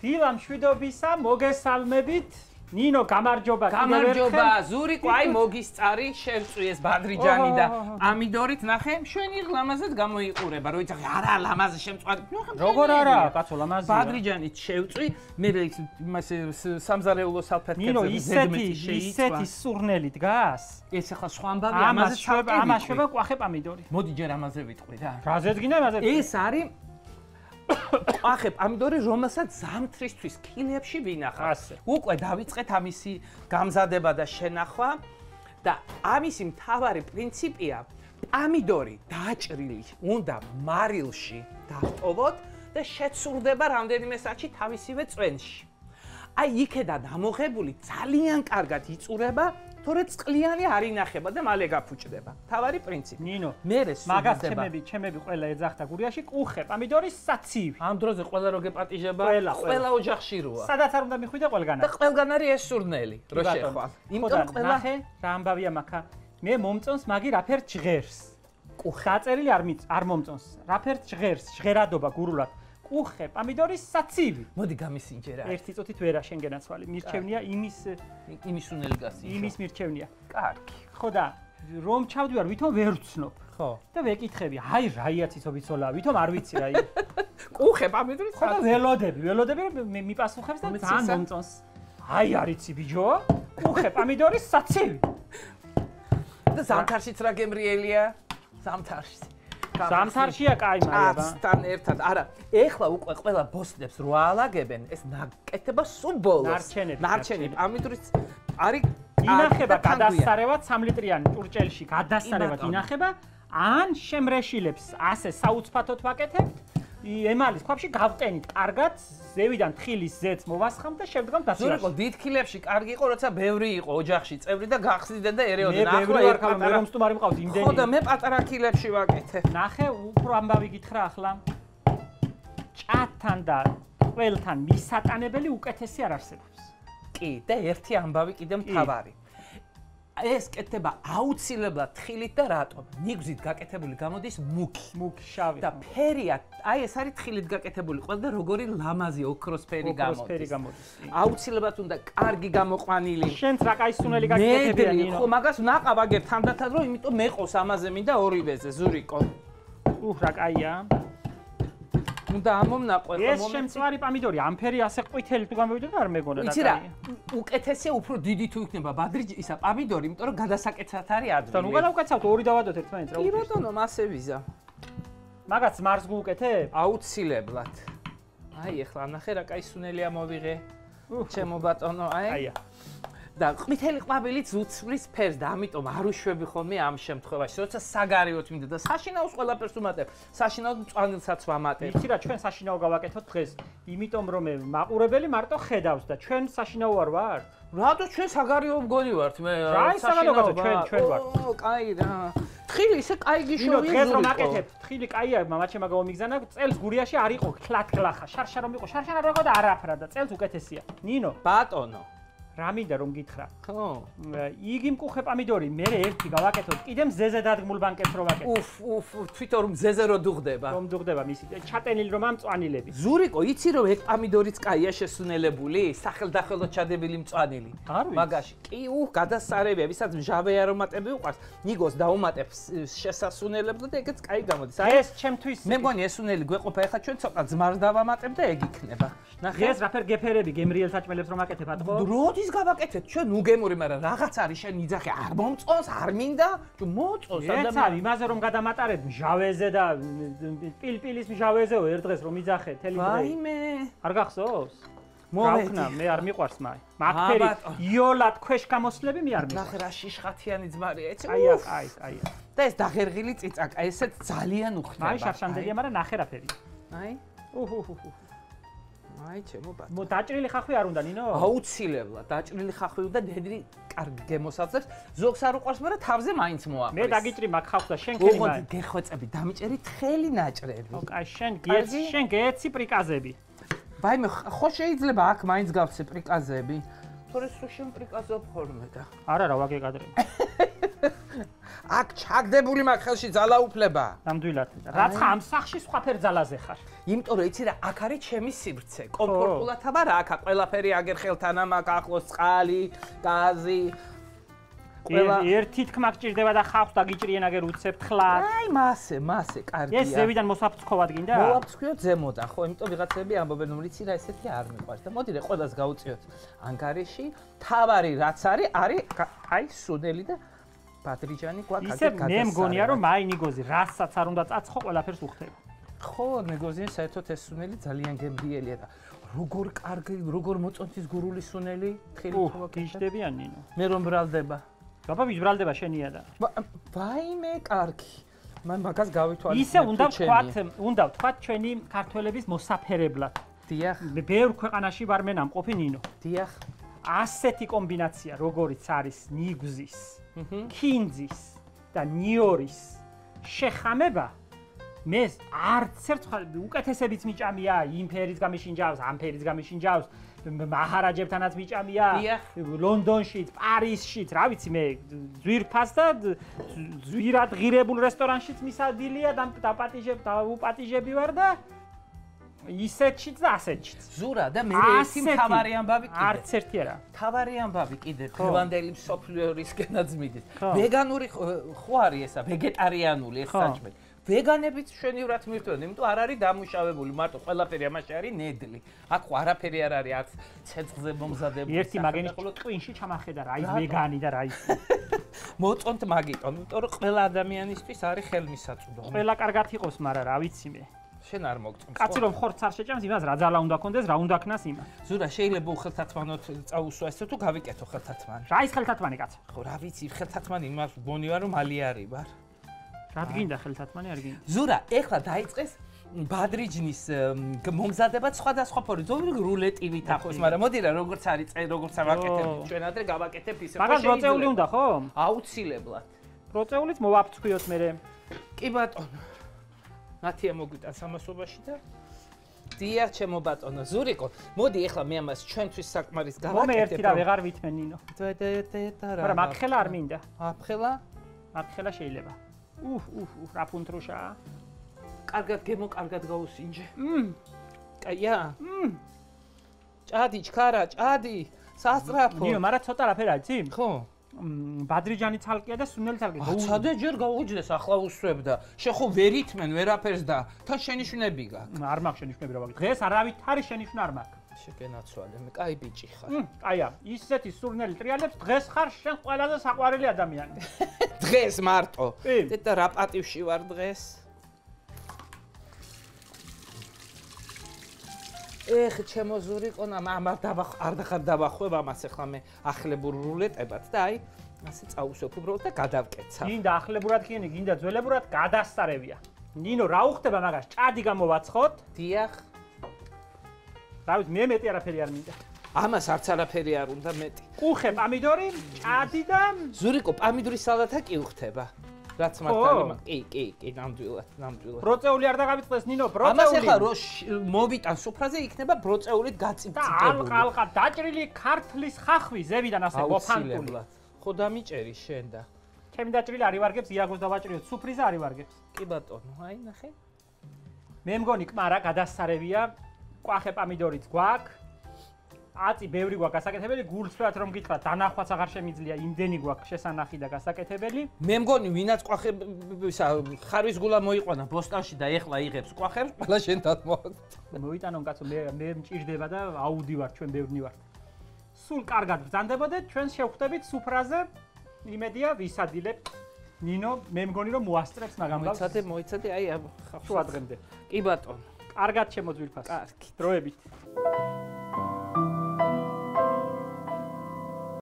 დილა მშვიდობისა, მოგესალმებით. ნინო, გამარჯობა. გამარჯობა, ზურიკო, აი მოგისწარი, შევწვიეს ბადრიჯანი და ამიდორით ნახე, შვენი ლამაზად გამოიყურება, რო იცი, არა, ლამაზი შემწვარი. როგორ არა, კაცო, ლამაზია. ბადრიჯანით შევწვი, მე იმას სამზარეულო სალფეთკებზე ისეთი სურნელი დგას. ეს ახლა სხვა ამბავი, ამაზე ცალკე. ამაშება ყვახე პამიდორი. მოდი ჯერ ამაზე ვიტყვი რა. რაზეც გინდა, ამაზე. ეს არის ყვახე პამიდორი, რომელსაც ზამთრისთვის კილებში ვინახავ. უკვე დავიწყეთ ამისი გამზადება და შენახვა და ამისი მთავარი პრინციპია პამიდორი დაჭრილი უნდა მარილში დავტოვოთ და შეცურდება რამდენიმე საათში თავისივე წვენში. აი იქედან ამოღებული ძალიან კარგად იწურება, თორე წყლიანი არ ინახება და მალე გაფუჭდება. თავარი პრინციპი. ნინო, მერე მაგას ჩემები ყველა ეძახდა გურიაში, კუხე, პამიდორის საცივი. ამ დროზე ყველა რო გეპატიჟება, ყველა ოჯახში როა. სადაც არ უნდა მიხვიდე ყველგანა. და ყველგან არის ეს სურნელი, რო შეხვალ. იმიტომ ყველა რა ამბავია მაქა. მე მომწონს მაგი რაფერ ჭღერს. კუხე დაწერილი არ მომწონს. რაფერ ჭღერს, ჟღერადობა გურულად. კუხე, პამიდორის საცივი. მოდი გამისინჯერა. ერთი წუთით ვერა შენგენაცვალი. მირჩევნია იმის სუნელი გასი. იმის მირჩევნია. კარგი. ხო და რომ ჩავდივარ, ვითომ ვერ ვცნობ. ხო. და ვეკითხები, აი რაია ციცობიცოლა, ვითომ არ ვიცი რა იგი. კუხე, პამიდორის ხო და ველოდები მიპასუხებს და ძალიან მომწონს. აი არიცი ბიჯო, კუხე, პამიდორის საცივი. და ზამთარშიც რა გემრიელია? ზამთარში. ზამთარშია კაი მაიება. თან ერთად. არა, ეხლა უკვე ყველა ბოსნებს რო აალაგებენ, ეს ნაკეთება სულ ბოლოს. ნარჩენები. პამიდორის არის ინახება გადასარევად 3 ლიტრიანი ჭურჭელში, გადასარევად ინახება, ან შემრეშილებს ასე საუცბათოდ ვაკეთებთ. ემალის ქვაბში გავტენით კარგად, ზევიდან თხილის ზეთს მოვასხამთ და შევდგამთ დასილაში. ზურიკო, დიდ კილებში კარგი იყო, როცა ბევრი იყო ოჯახში წევრი და გახსნიდნენ და ერეოდნენ. ახლა მე რომ სტუმარი მყავს იმდენი. ხო და მე პატარა კილებში ვაკეთებ. ნახე, უფრო ამბავი გითხრა ახლა. ჭათან და ყველთან მისატანებელი უკეთესი არ არსებობს. კი, და ერთი ამბავი კიდე მთავარი. ეს კეთება აუცილებლად თხილით და რატომ? ნიგვზით გაკეთებული გამოდის მუქი, შავი. და ფერია, აი ეს არის თხილით გაკეთებული, ყველა და როგორი ლამაზი ოქროსფერი გამოდის. აუცილებლად უნდა კარგი გამოყვანილი. შენც რა კაი სუნელი გაკეთებია ნინო. ხო, მაგას ნაყავ აგერ თანდათან, რომ იმიტომ მეყოს ამაზე მინდა ორივეზე, ზურიკო. რა კაია. უნდა ამომნაყვე ხომ ეს შემწვარი პამიდორი ამ ფერი ასე ყვითელი თუ გამოვიდა და არ მეგონა რა კაია. იცი რა, უკეთესია უფრო დიდი თუ იქნება ბადრიჯი ისა პამიდორი, იმიტომ რომ გადასაკეთად არის ადვილი. თან უკანა უკაცავთ ორი დავადოთ ერთმანეთს რა უყურე. კი ბატონო, მასე ვიზა. მაგაც მარს გუკეთებ? აუცილებლად. აი ეხლა ნახე რა კაი სუნელია მოვიღე. ჩემო ბატონო, აი. და ყვითელი ყვავილიც უცვლის ფერს და ამიტომ არ უშვები ხოლმე ამ შემთხვევაში, როცა საგარეოთ მინდა და საშინაოს ყველაფერს ვუმატებ. საშინაოდ მწვანილსაც ვამატებ. იცი რა, ჩვენ საშინაო გავაკეთოთ დღეს, იმიტომ რომ მაყურებელი მარტო ხედავს და ჩვენ საშინაო არ ვართ. რატო ჩვენ საგარეო მგონი ვართ მე? რა ის საგარეო ჩვენ ვართ. ო, კაი რა. თხილი ისე კაი გიშოვია. დღეს რომ აკეთებ, თხილი კაია, მამაჩემა გამომიგზანა, წელს გურიაში არ იყო ქლათქლახა, შარშა რომ იყო, შარშა რა იყო და არაფრა და წელს უკეთესია. ნინო, ბატონო. რა მინდა რომ გითხრა? ხო. იგი მკუხე პამიდორი, მე ერთი გავაკეთოთ, კიდე მზეზე დადგმულ ბანკეთს რო ვაკეთებ. თვითონ რომ მზეზე რო დუღდება. რომ დუღდება მისი ჩატენილი რომ ამწვანილები. ზურიკო, იცი რომ ეგ პამიდორიც კაია შესუნელებული, სახელდახელოდ ჩადებილი მწვანილი. მაგაში. კი, გადასარევია, ვისაც მჟავე არომატები უყვარს, ნიგოს დაუმატებ შესასუნელებლად და ეგეც კაი გამოდის. ეს ჩემთვის მე მგონი ეს სუნელი გვეყოფა, ეხლა ჩვენ ცოტა ძმარს დავამატებ და ეგ იქნება. ნახე, ეს რაფერ გეფერები, გემრიელ საჭმელებს რომ აკეთებათ ხო? როდის გავაკეთეთ ჩვენ უგემური, მაგრამ რაღაც არის შენ იძახე, არ მომწონს, არ მინდა, თუ მოწონს ადამიანი. იმაზე რომ გადამატარებ მჟავეზე და პილპილის მჟავეზეო ერთ დღეს რომ იძახე თელი დღე. ვაიმე. არ გახსოვს? მოვექნა, მე არ მიყვარს მაგფერი იოლად ქვეშ გამოსლები მე არ მიყვარს. ნახე რა შიშხათიანი ძმარია, ეცი. აი. და ეს დაღერღილი წიწაკა, ესეც ძალიან უხდება. აი შარშანდელია, მაგრამ ნახე რა ფერი. აი. აი ჩემო ბატონო. დაჭრილი ხახვი არ უნდა ნინო? აუცილებლად, დაჭრილი ხახვი და დედრი კარგი გემოსაცებს. ზოგს არ უყვარს, მაგრამ თავზე მაინც მოაყრის. მე დაგიჭრი მაგ ხახვს და შენ ქენი მაგ გეხვეწები, დამიჭერი თხელი ნაჭრები. ოკაი, შენ გეცი პრიკაზები. ვაიმე, ხო შეიძლება აქ მაინც გავცე პრიკაზები. თორე სულ შენ პრიკაზობ ხოლმე და. არა რა ვაგეკადრე. აქ ჩაგდებული მაგ ხელში ძალაუფლება. ნამდვილად. რაც ხა ამ სახში სხვაფერ ძალაზე ხარ. იმიტომ რომ იცი რა, აქ არის ჩემი სივრცე. კომფორტულად აბა რა, აქ ყველაფერი აგერ ხელთან ამაკ ახლოს წყალი, გაზი. ერთი თქმა გჭირდება და ხავს და გიჭრიენ აგერ უცებთ ხლად. აი, მასე, კარგია. ეს ზევიდან მოსაფრთხოვად გინდა? მოვაფრთხილოთ ზემოდან, ხო, იმიტომ ვიღაცები ამბობენ, რომ იცი რა, ესეთი არ მიყვარს და მოდი რა, ყველას გაუწიოთ ანგარიში. თავარი რაც არის, აი, სუნელი და ბადრიჯანი გვაქვს აგერ გადასარევად. ისე მე მგონია, რომ აი ნიგოზი, რასაც არ უნდა წაცხო, ყველაფერს უხდება. ხო, ნიგოზი, საერთოდ ეს სუნელი ძალიან გემრიელია და როგორ კარგი, როგორ მოწონთვის გურული სუნელი, თხილი თქო გიждებიან ნინო. მე რომ ბრალდება. გაბა ვიბრალდება შენია და. ვაიმე, კარგი. მაგას გავითვალისწინებ. ისე უნდა ვთქვათ ჩვენი ქართველების მოსაფერებლად. დიახ. ბევრ ქვეყანაში ვარ მე ნამყოფი ნინო. დიახ. ასეთი კომბინაცია, როგორიც არის ნიგზის, კინძის და ნიორის შეხამება, მე არც ერთ უკეთესებიც მიჭამია, იმ ფერის გამიშინჯავს, ამ ფერის გამიშინჯავს, მაჰარაჯებთანაც მიჭამია, ლონდონშიც, პარიზშიც, რა ვიცი მე, ძვირფას და ძვირად ღირებულ რესტორანშიც მისადილია და უპატიჟები ვარ და ისეთშიც და ასეთშიც. ზურა და მე ერთი მთავარი ამბავი კიდე. არც ერთი არა. მთავარი ამბავი კიდე დღევანდელი მსოფლიორისკენაც მიდის. ვეგანური ხო არის ესა, ვეგეტარიანული ეს საჭმელი. ვეგანებიც შვენივრად მირთვენ, იმიტომ არ არის დამუშავებული, მარტო ყველაფერი ამაში არის ნედლი. აქ ხო არაფერი არ არის, არც ცეცხლზე მომზადებული. ერთი მაგენი ტვინში ჩამახედა რა, ის ვეგანი და რა ის. მოწონთ მაგიტომ, იმიტომ რომ ყველა ადამიანისთვის არის ხელმისაწვდომი. ყველა კარგად იყოს, მაგრამ რა ვიცი მე. შენ არ მოგწონს. კაცი რომ ხორცს არ შეჭამს, იმას რა ძალა უნდა კონდეს, რა უნდა ქნას იმას. ზურა, შეიძლება უხელთათმანოთ წაუსვა ესე თუ გავიკეთო ხელთათმანი. რა ის ხელთათმანი კაცო? ხო, რა ვიცი, ხელთათმანი იმას მგონი ვარ რომ ალიარი ვარ. რა გინდა ხელთათმანი არ გინდა? ზურა, ეხლა დაიწყეს ბადრიჯნის მომზადება სხვადასხვა ფორმით. ზოგადად რულეტივით ახოს, მაგრამ მოდი რა, როგორც არის წე, როგორც ავაკეთებ, ჩვენ ადრე გავაკეთებ ისე. მაგას პროცეული უნდა ხო? აუცილებლად. პროცეულიც მოვაფრთხიოთ მე. კი ბატონო. ნათია მოგვიტანს ამასობაში და დიახ, ჩემო ბატონო, ზურიკო, მოდი ეხლა მე ამას ჩვენთვის საკმარის გავაკეთებ. მომე ერთი და ვეღარ ვითმენ ნინო. რა. მაგრამ მაგხელა არ მინდა. აფხელა? მაგხელა შეიძლება. რა ფუნტრუშაა. კარგად გემო, კარგად გაუსინჯე. კაია. ჭადი, ჩქარა, ჭადი. სასწრაფო. ნინო, მაგრამ ცოტა რაფერა იცი? ხო. ბადრიჯანი ცალკეა და სუნელი ცალკეა. აცადე ჯერ გაუჯდეს, ახლა უსვებდა. შენ ხო ვერ ითმენ ვერაფერს და თან შენიშვნები გაქვს. არ მაქვს შენიშვნები რა ვაგე. დღეს არავით არის შენიშვნა არ მაქვს. შეგენაცვალე, მე კაი ბიჭი ხარ. კაია, ისეთი სურნელი ტრიალებს დღეს ხარ შენ ყველაზე საყვარელი ადამიანი. დღეს მარტო. და რა პატივში ვარ დღეს? ეხ, ჩემო ზურიკონა, არ დახარ დავახვევ ამას ახლა მე ახლებურ რულეტებად და აი, ასე წაუსვებ უბრალოდ და გადავკეცავ. გინდა ახლებურად ხიენი, გინდა ძველებურად გადასწარებია. ნინო, რა უხდება მაგას? ჭადი გამოვაცხოთ? დიახ. რა ვიცი, მე მეტი არაფერი არ მინდა. ამას არც არაფერი არ უნდა მეტი. კუხე, პამიდორი, ჭადი და ზურიკო, პამიდორის სალათა კი უხდება. რაც მართალი, კი, ნამდვილად. ბროწეული არ დაგავიწყდეს ნინო, ბროწეული. ამას ახლა რო მოვიტან სუფრაზე იქნება ბროწეულით გაწიწიწებული. და ალყა დაჭრილი ქართლის ხახვი ზევიდან ასე მოფანტული. ხო დამიჭერი შენ და. ჩემი დაჭრილი არ ივარგებს, იაგოს დავაჭრიოთ, სუფრიზა არ ივარგებს. კი ბატონო, აი ნახე. მე მგონი კმარა გადასწარებია, კვახე პამიდორიც გვაქვს. აწი ბევრი გვაქვს გასაკეთებელი, გულწრფელად რომ გითხრათ, დანახვაც აღარ შემიძლია, იმდენი გვაქვს შესანახი და გასაკეთებელი. მე მგონი ვინაც კვახე ხარვის გულა მოიყვანა ბოსტანში და ეხლა იღებს კვახებს, ყველა შენთან მოაქვს. მოიტანონ კაცო, მე მჭირდება და აუდი ვარ, ჩვენ ბევრნი ვართ. სულ კარგად ბრძანდებოდეთ, ჩვენ შევხვდებით სუფრაზე. იმედია ვისადილებ. ნინო, მე მგონი რომ მოასწრებს მაგამ გავს. მოიცადე, აი, შუა დღემდე. კი ბატონო. კარგად შემოძვილფას. კარგი. დროებით.